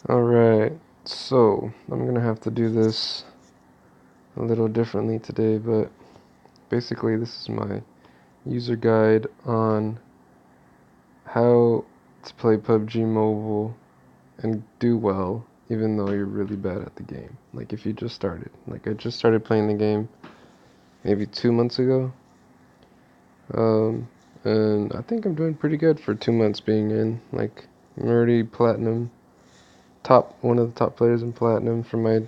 Alright, so I'm gonna have to do this a little differently today, but basically this is my user guide on how to play PUBG Mobile and do well even though you're really bad at the game. Like if you just started. Like I just started playing the game maybe 2 months ago. Um, and I think I'm doing pretty good for 2 months being in. Like I'm already platinum, one of the top players in platinum for my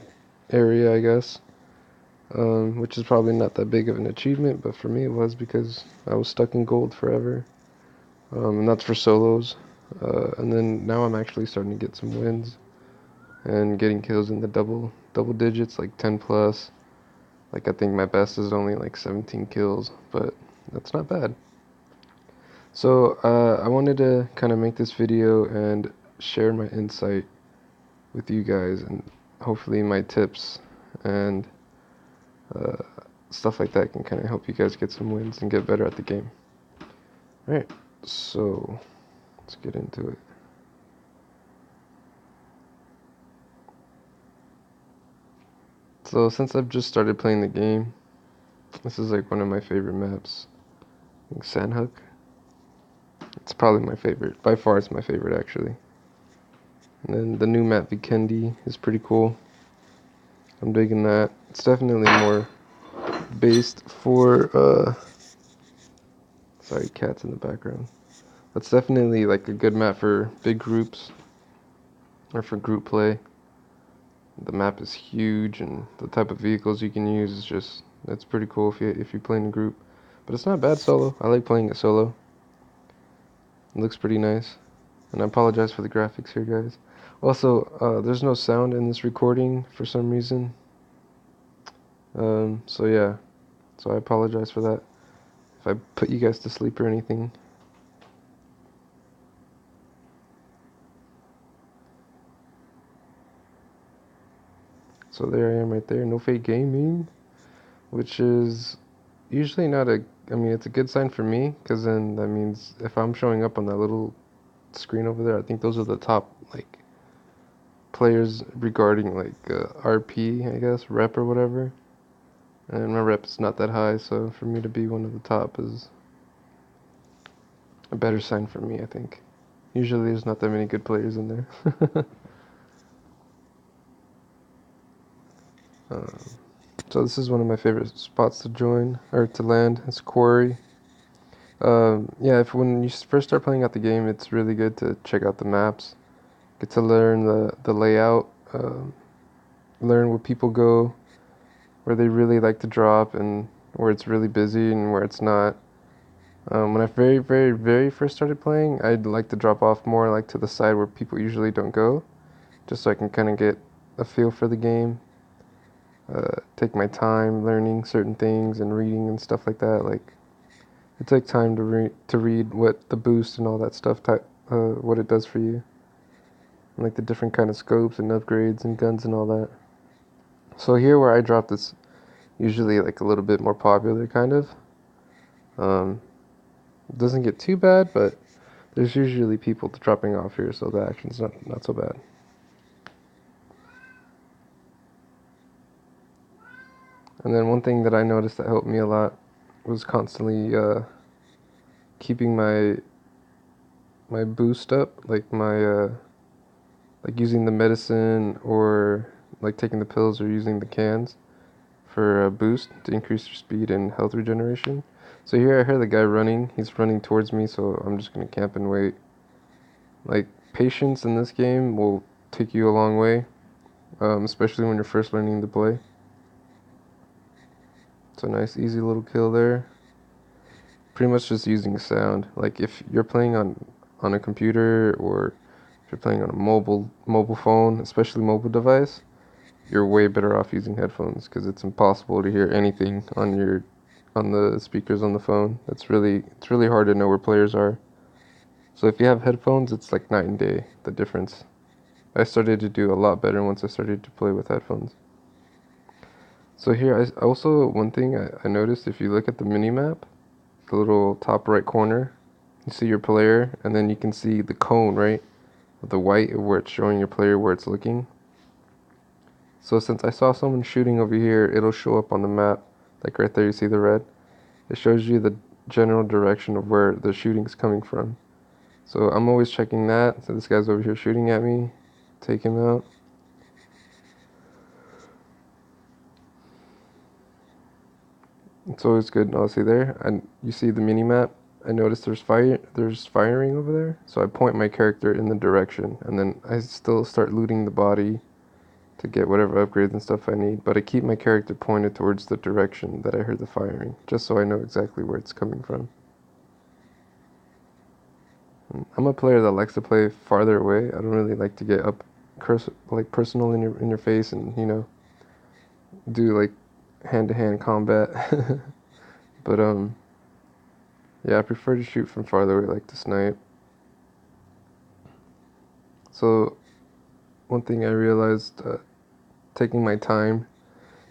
area, I guess. Which is probably not that big of an achievement, but for me it was because I was stuck in gold forever. And that's for solos. And then now I'm actually starting to get some wins and getting kills in the double digits, like 10 plus. Like I think my best is only like 17 kills, but that's not bad. So I wanted to kind of make this video and share my insight with you guys and hopefully my tips and uh, stuff like that can kind of help you guys get some wins and get better at the game. Alright, so let's get into it. So since I've just started playing the game, this is like one of my favorite maps. I think Sandhook. It's probably my favorite. By far it's my favorite actually. And then the new map Vikendi is pretty cool. I'm digging that. It's definitely more based for sorry, cats in the background. That's definitely like a good map for big groups or for group play. The map is huge and the type of vehicles you can use is just it's pretty cool if you play in a group. But it's not bad solo. I like playing it solo. It looks pretty nice. And I apologize for the graphics here, guys. Also, there's no sound in this recording for some reason. So yeah. So I apologize for that. If I put you guys to sleep or anything. So there I am right there. No fake gaming. Which is usually not a... I mean, it's a good sign for me. Because then that means if I'm showing up on that little screen over there, I think those are the top, like, players regarding, like, RP, I guess. Rep or whatever. And my rep is not that high. So for me to be one of the top is a better sign for me, I think. Usually there's not that many good players in there. um, so this is one of my favorite spots to join, or to land. It's Quarry. Yeah, if when you first start playing out the game, it's really good to check out the maps. Get to learn the layout, learn where people go, where they really like to drop, and where it's really busy and where it's not. When I very first started playing, I'd like to drop off more like to the side where people usually don't go, just so I can kind of get a feel for the game. Take my time learning certain things and reading and stuff like that. Like it took time to read what the boost and all that stuff what it does for you, and like the different kind of scopes and upgrades and guns and all that. So here where I dropped is usually like a little bit more popular kind of. Um, it doesn't get too bad, but there's usually people dropping off here, so the action's not so bad. And then one thing that I noticed that helped me a lot was constantly keeping my boost up, like my like using the medicine or like taking the pills or using the cans for a boost to increase your speed and health regeneration. So here I hear the guy running. He's running towards me, so I'm just gonna camp and wait. Like patience in this game will take you a long way, especially when you're first learning to play. It's a nice, easy little kill there. Pretty much just using sound. Like if you're playing on a computer or if you're playing on a mobile phone, especially mobile device, you're way better off using headphones because it's impossible to hear anything on the speakers on the phone. It's really hard to know where players are. So if you have headphones, it's like night and day, the difference. I started to do a lot better once I started to play with headphones. So here, one thing I noticed, if you look at the mini map, the little top right corner, you see your player, and then you can see the cone, right? the white where it's showing your player where it's looking. So since I saw someone shooting over here, it'll show up on the map, like right there, you see the red? It shows you the general direction of where the shooting's coming from. So I'm always checking that. So this guy's over here shooting at me. Take him out. It's always good. Oh, see there? And you see the mini map? I noticed there's firing over there. So I point my character in the direction, and then I still start looting the body to get whatever upgrades and stuff I need. But I keep my character pointed towards the direction that I heard the firing, just so I know exactly where it's coming from. I'm a player that likes to play farther away. I don't really like to get up, like personal in your face, and do like hand-to-hand combat. But yeah, I prefer to shoot from farther away, like to snipe. So one thing I realized, taking my time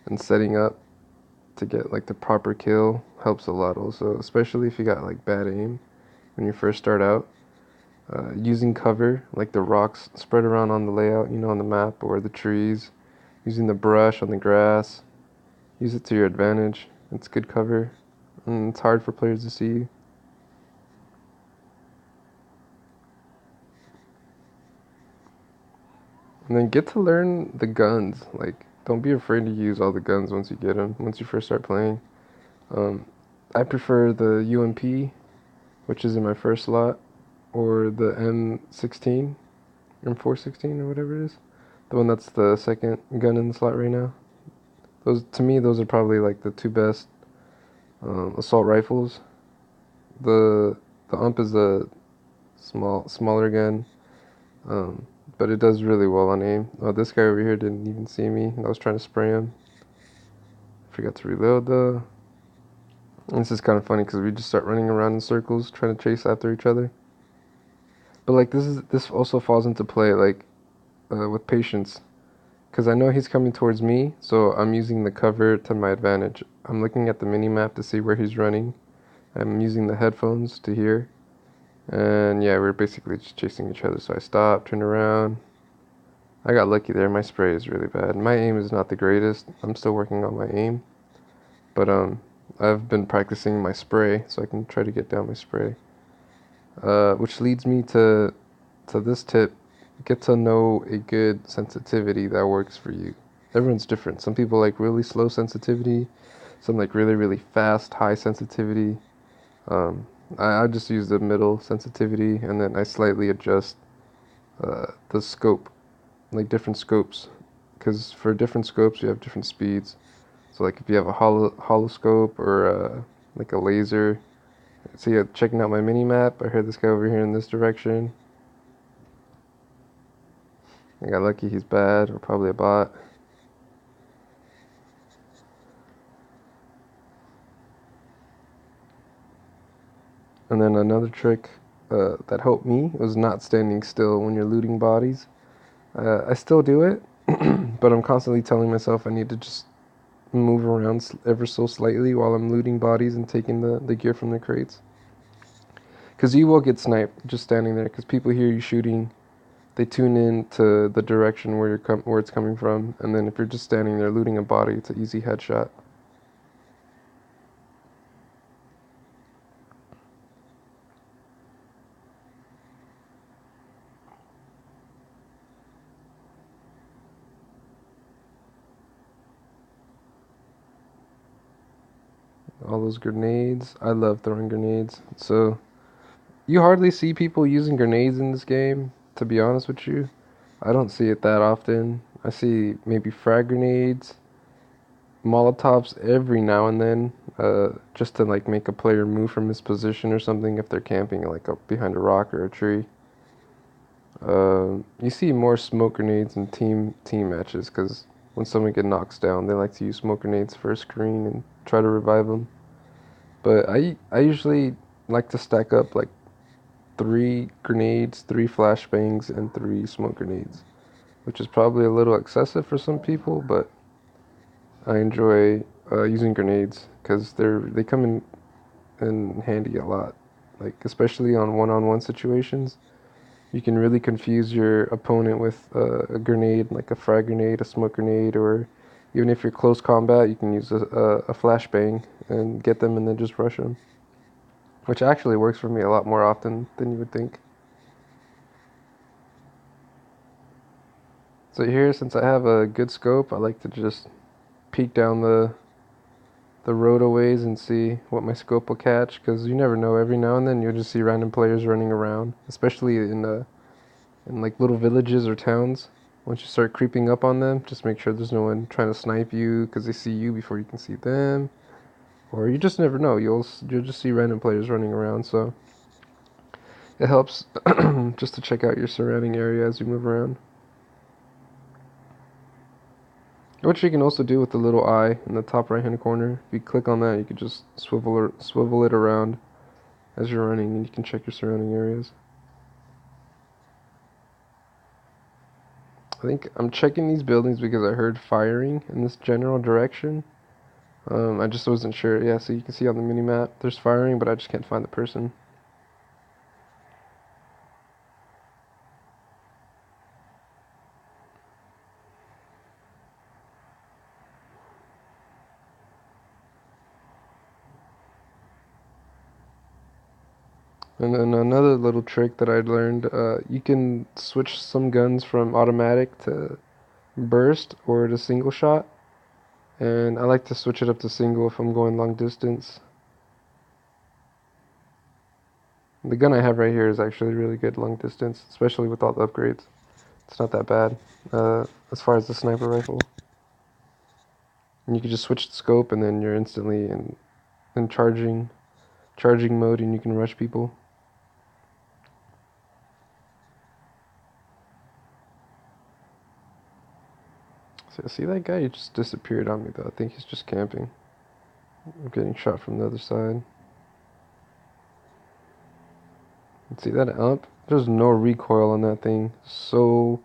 and setting up to get like the proper kill helps a lot also, especially if you got like bad aim when you first start out. Using cover, like the rocks spread around on the layout, on the map, or the trees. Using the brush on the grass. Use it to your advantage. It's good cover. And it's hard for players to see. And then get to learn the guns. Like, don't be afraid to use all the guns once you get them, once you first start playing. Um, I prefer the UMP, which is in my first slot, or the M16, M416, or whatever it is. The one that's the second gun in the slot right now. Those, to me, those are probably like the two best assault rifles. The the UMP is a smaller gun, um, but it does really well on aim. Oh, this guy over here didn't even see me. I was trying to spray him. Forgot to reload though. And this is kind of funny because we just start running around in circles trying to chase after each other. But like this also falls into play like with patience, because I know he's coming towards me, so I'm using the cover to my advantage. I'm looking at the mini map to see where he's running. I'm using the headphones to hear. And yeah, we're basically just chasing each other. So I stopped, turned around. I got lucky there. My spray is really bad. My aim is not the greatest. I'm still working on my aim. But I've been practicing my spray, so I can try to get down my spray. Which leads me to this tip. Get to know a good sensitivity that works for you. Everyone's different. Some people like really slow sensitivity. Some like really, really fast, high sensitivity. Um, I just use the middle sensitivity, and then I slightly adjust the scope, like different scopes, because for different scopes you have different speeds. So like if you have a hollow scope or like a laser. So yeah, checking out my mini map, I heard this guy over here in this direction. I got lucky, he's bad, or probably a bot. And then another trick that helped me was not standing still when you're looting bodies. I still do it, but I'm constantly telling myself I need to just move around ever so slightly while I'm looting bodies and taking the gear from the crates. Because you will get sniped just standing there, because people hear you shooting, they tune in to the direction where it's coming from, and then if you're just standing there looting a body, it's an easy headshot. All those grenades, I love throwing grenades. So you hardly see people using grenades in this game, to be honest with you. I don't see it that often. I see maybe frag grenades, Molotovs every now and then, just to like make a player move from his position or something if they're camping like up behind a rock or a tree. You see more smoke grenades in team matches because when someone gets knocked down, they like to use smoke grenades for a screen and try to revive them. But I usually like to stack up like 3 grenades, 3 flashbangs, and 3 smoke grenades, which is probably a little excessive for some people, but I enjoy using grenades because they come in handy a lot, like especially on one-on-one situations. You can really confuse your opponent with a grenade, like a frag grenade, a smoke grenade, or even if you're close combat, you can use a flashbang and get them and then just rush them. Which actually works for me a lot more often than you would think. So here, since I have a good scope, I like to just peek down the roadaways and see what my scope will catch, because you never know. Every now and then you'll just see random players running around, especially in like little villages or towns. Once you start creeping up on them, just make sure there's no one trying to snipe you because they see you before you can see them. Or you just never know. You'll just see random players running around. So it helps just to check out your surrounding area as you move around. What you can also do with the little eye in the top right hand corner, if you click on that, you can just swivel it around as you're running, and you can check your surrounding areas. I think I'm checking these buildings because I heard firing in this general direction. I just wasn't sure. Yeah, so you can see on the mini map there's firing, but I just can't find the person. And then another little trick that I learned, you can switch some guns from automatic to burst or to single shot. And I like to switch it up to single if I'm going long distance. The gun I have right here is actually really good long distance, especially with all the upgrades. It's not that bad as far as the sniper rifle. And you can just switch the scope and then you're instantly in charging mode and you can rush people. So see that guy? He just disappeared on me though. I think he's just camping. I'm getting shot from the other side. See that up? There's no recoil on that thing. So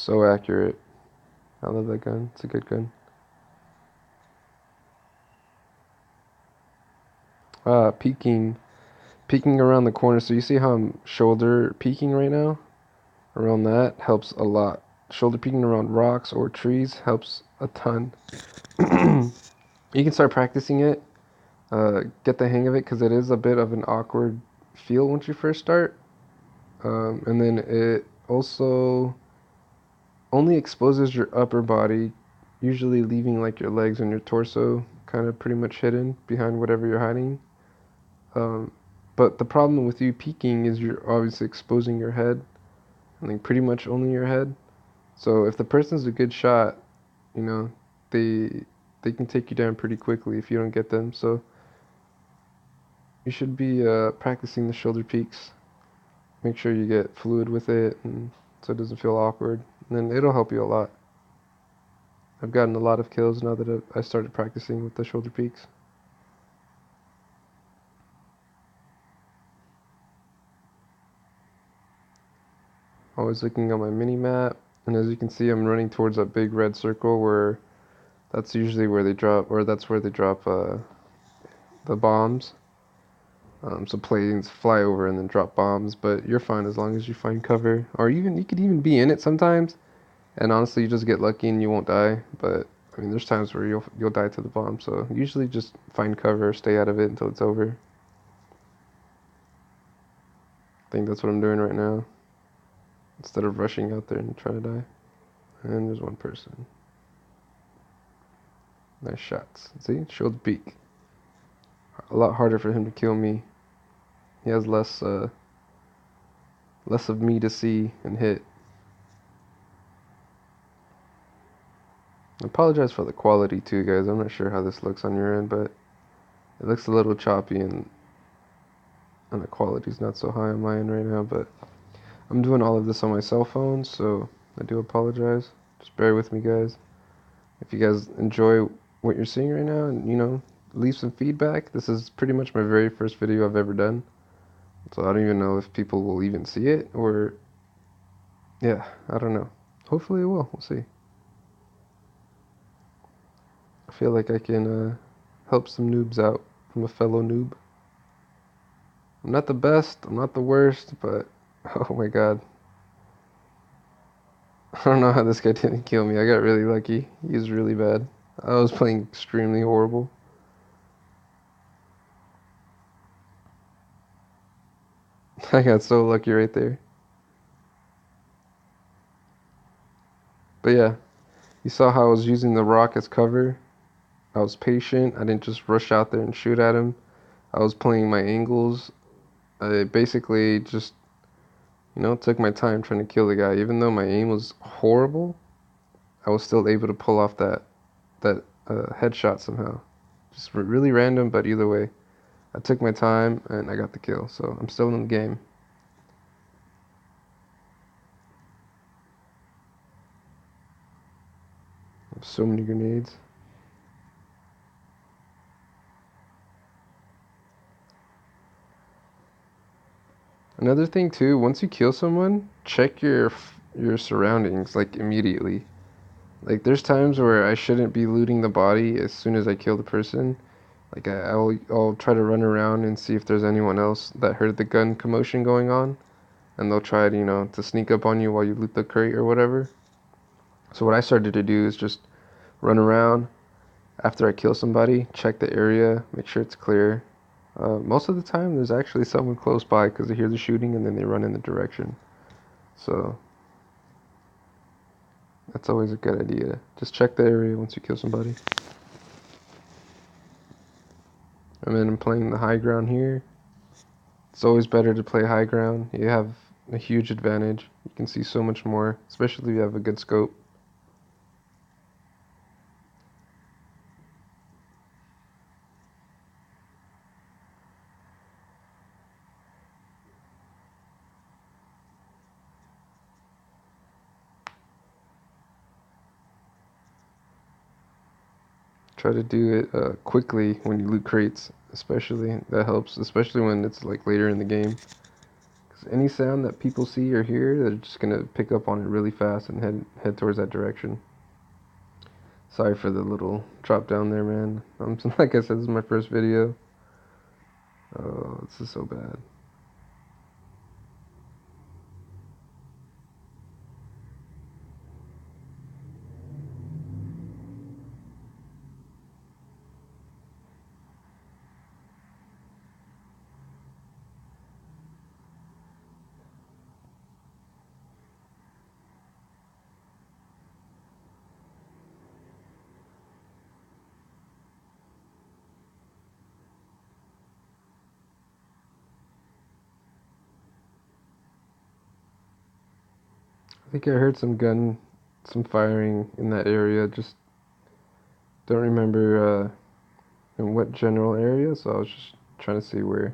accurate. I love that gun. It's a good gun. Peeking around the corner. So you see how I'm shoulder peeking right now? Around that helps a lot. Shoulder peeking around rocks or trees helps a ton. You can start practicing it. Get the hang of it because it is a bit of an awkward feel once you first start. And then it also only exposes your upper body, usually leaving like your legs and your torso kind of pretty much hidden behind whatever you're hiding. Um, but the problem with you peeking is you're obviously exposing your head, and like pretty much only your head. So if the person's a good shot, you know, they they can take you down pretty quickly if you don't get them. So you should be practicing the shoulder peaks. Make sure you get fluid with it, and so it doesn't feel awkward. And then it'll help you a lot. I've gotten a lot of kills now that I started practicing with the shoulder peaks. Always looking at my mini map, and as you can see, I'm running towards a big red circle where that's usually where they drop, or that's where they drop the bombs. So planes fly over and then drop bombs, but you're fine as long as you find cover, or even you could even be in it sometimes. And honestly, you just get lucky and you won't die. But I mean, there's times where you'll die to the bomb. So usually just find cover, stay out of it until it's over. I think that's what I'm doing right now. Instead of rushing out there and trying to die. And there's one person. Nice shots. See? Shield beak. A lot harder for him to kill me. He has less of me to see and hit. I apologize for the quality too, guys. I'm not sure how this looks on your end, but it looks a little choppy and the quality's not so high on my end right now, but I'm doing all of this on my cell phone, so I do apologize. Just bear with me, guys. If you guys enjoy what you're seeing right now and, leave some feedback. This is pretty much my very first video I've ever done. So I don't even know if people will even see it or, yeah, I don't know. Hopefully it will. We'll see. I feel like I can help some noobs out from a fellow noob. I'm not the best, I'm not the worst, but Oh my god. I don't know how this guy didn't kill me. I got really lucky. He was really bad. I was playing extremely horrible. I got so lucky right there. But yeah, you saw how I was using the rock as cover. I was patient. I didn't just rush out there and shoot at him. I was playing my angles. I basically just, took my time trying to kill the guy. Even though my aim was horrible, I was still able to pull off that headshot somehow. Just really random, but either way, I took my time and I got the kill. So I'm still in the game. I have so many grenades. Another thing too, once you kill someone, check your surroundings like immediately. Like there's times where I shouldn't be looting the body as soon as I kill the person. Like I'll try to run around and see if there's anyone else that heard the gun commotion going on, and they'll try to to sneak up on you while you loot the crate or whatever. So what I started to do is just run around after I kill somebody, check the area, make sure it's clear. Most of the time, there's actually someone close by because they hear the shooting and then they run in the direction. So that's always a good idea. Just check the area once you kill somebody. And then I'm playing the high ground here. It's always better to play high ground. You have a huge advantage. You can see so much more, especially if you have a good scope. Try to do it quickly when you loot crates, especially. That helps, especially when it's like later in the game. Because any sound that people see or hear, they're just gonna pick up on it really fast and head towards that direction. Sorry for the little drop down there, man. Like I said, this is my first video. Oh, this is so bad. I think I heard some firing in that area. Just don't remember in what general area, so I was just trying to see where.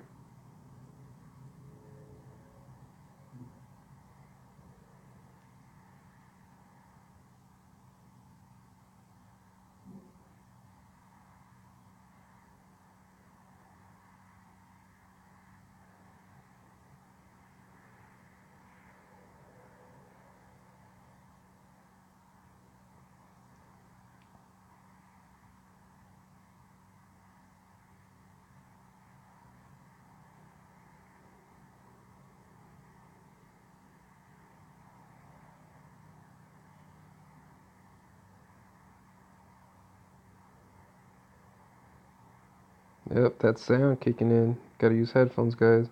Yep, that sound kicking in. Gotta use headphones, guys.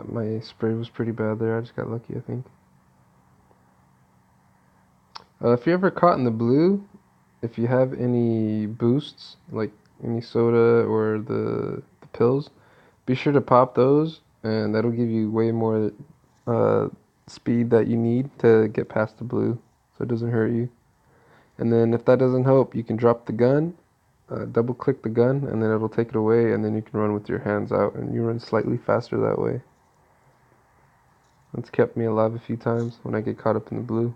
My spray was pretty bad there. I just got lucky, I think. If you're ever caught in the blue, if you have any boosts, like any soda or the pills, be sure to pop those, and that'll give you way more uh, speed that you need to get past the blue, so it doesn't hurt you. And then if that doesn't help, you can drop the gun, double click the gun, and then it'll take it away, and then you can run with your hands out, and you run slightly faster that way. That's kept me alive a few times when I get caught up in the blue.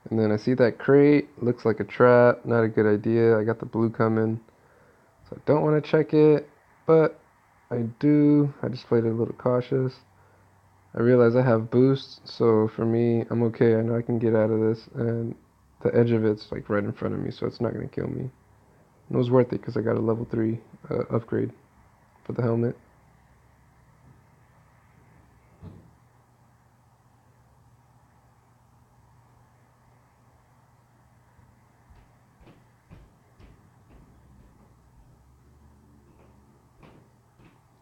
And then I see that crate, looks like a trap, not a good idea. I got the blue coming, so I don't want to check it, but I do. I just played it a little cautious. I realize I have boost, so for me, I'm okay. I know I can get out of this, and the edge of it's like right in front of me, so it's not gonna kill me. It was worth it because I got a level 3 upgrade for the helmet.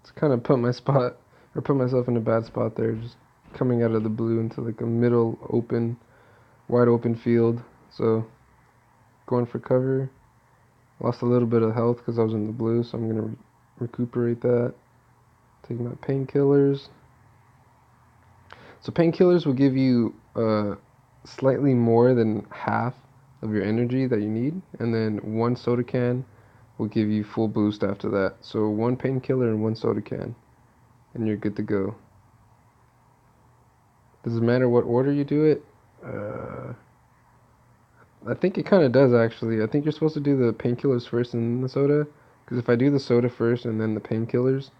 It's kind of put myself in a bad spot there, just coming out of the blue into like a middle open, wide open field. So going for cover. Lost a little bit of health because I was in the blue, so I'm gonna recuperate that. Take my painkillers. So painkillers will give you slightly more than half of your energy that you need, and then one soda can will give you full boost after that. So one painkiller and one soda can, and you're good to go. Does it matter what order you do it? Uh, I think it kind of does actually. I think you're supposed to do the painkillers first and then the soda. Because if I do the soda first and then the painkillers,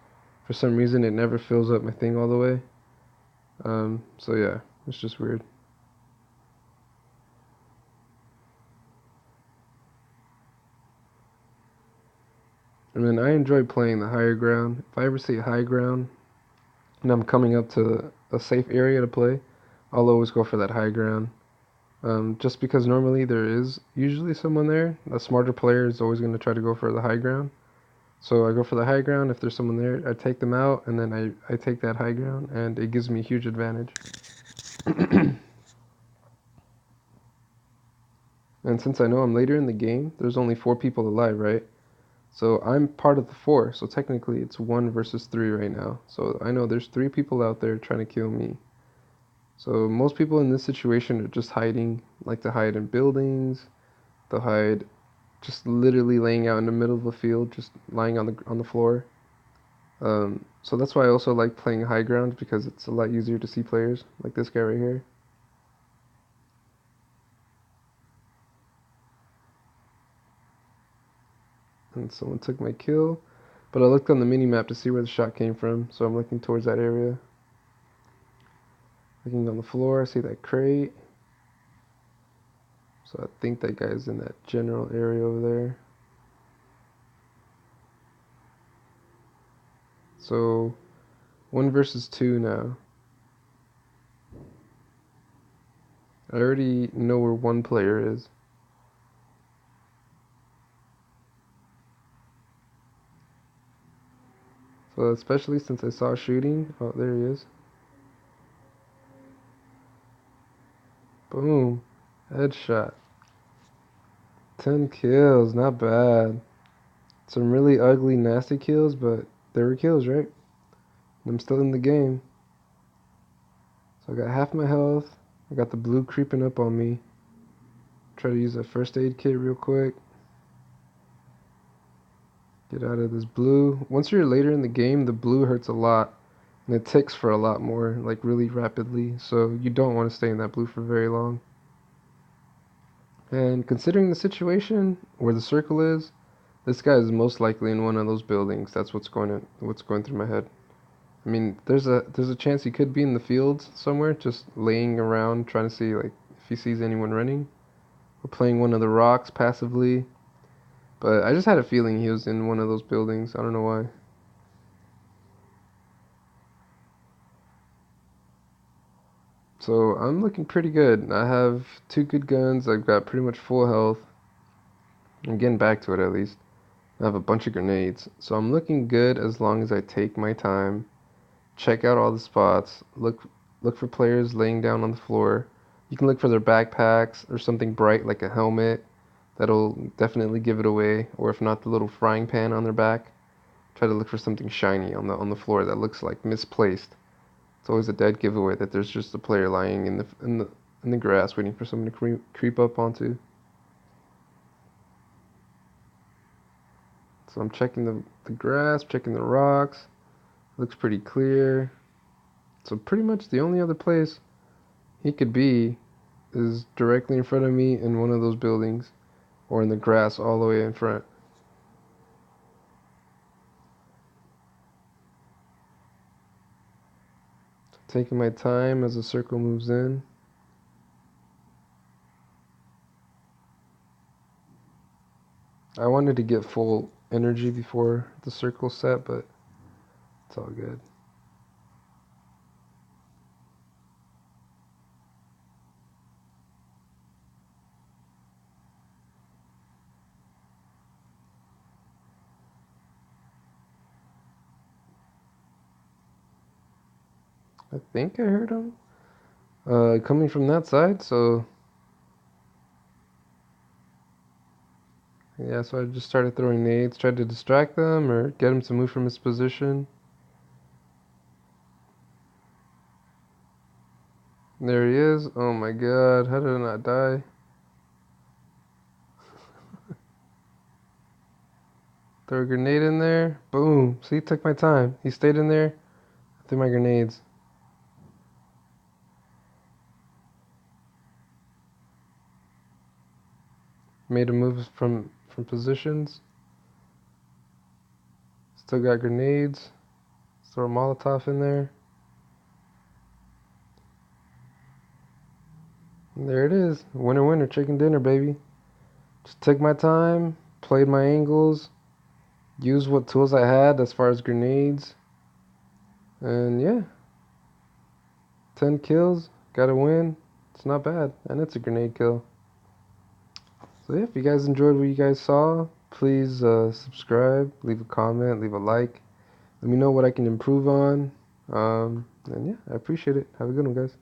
for some reason it never fills up my thing all the way. So yeah, it's just weird. And then I enjoy playing the higher ground. If I ever see a high ground and I'm coming up to a safe area to play, I'll always go for that high ground. Just because normally there is usually someone there. A smarter player is always going to try to go for the high ground. So I go for the high ground. If there's someone there, I take them out, and then I take that high ground, and it gives me a huge advantage. And since I know I'm later in the game, there's only 4 people alive, right? So I'm part of the 4. So technically it's 1 versus 3 right now. So I know there's 3 people out there trying to kill me. So most people in this situation are just hiding, like to hide in buildings. They'll hide just literally laying out in the middle of the field, just lying on the floor. So that's why I also like playing high ground because it's a lot easier to see players, like this guy right here. And someone took my kill, but I looked on the mini map to see where the shot came from, so I'm looking towards that area. Looking on the floor, I see that crate. So I think that guy's in that general area over there. So 1 versus 2 now. I already know where one player is. So especially since I saw shooting. Oh, there he is. Boom. Headshot. 10 kills, not bad. Some really ugly, nasty kills, but there were kills, right? I'm still in the game. So I got half my health. I got the blue creeping up on me. Try to use a first aid kit real quick. Get out of this blue. Once you're later in the game, the blue hurts a lot. And it ticks for a lot more, like really rapidly. So you don't want to stay in that blue for very long. And considering the situation where the circle is, this guy is most likely in one of those buildings. That's what's going through my head. I mean, there's a chance he could be in the fields somewhere, just laying around trying to see like if he sees anyone running. Or playing one of the rocks passively. But I just had a feeling he was in one of those buildings. I don't know why. So I'm looking pretty good. I have 2 good guns. I've got pretty much full health. I'm getting back to it at least. I have a bunch of grenades. So I'm looking good as long as I take my time, check out all the spots, look for players laying down on the floor. You can look for their backpacks or something bright like a helmet. That'll definitely give it away. Or if not, the little frying pan on their back. Try to look for something shiny on the floor that looks like misplaced. It's always a dead giveaway that there's just a player lying in the grass waiting for someone to creep up onto. So I'm checking the grass, checking the rocks. Looks pretty clear. So pretty much the only other place he could be is directly in front of me in one of those buildings or in the grass all the way in front. Taking my time as the circle moves in. I wanted to get full energy before the circle set, but it's all good. I think I heard him coming from that side, so yeah, so I just started throwing nades, tried to distract them or get him to move from his position. There he is. Oh my god, how did I not die? Throw a grenade in there. Boom. See, took my time. He stayed in there. I threw my grenades. Made him move from positions. Still got grenades. Throw a Molotov in there. And there it is. Winner, winner, chicken dinner, baby. Just took my time, played my angles, used what tools I had as far as grenades. And yeah, 10 kills. Got a win. It's not bad. And it's a grenade kill. So yeah, if you guys enjoyed what you guys saw, please subscribe, leave a comment, leave a like. Let me know what I can improve on. And yeah, I appreciate it. Have a good one, guys.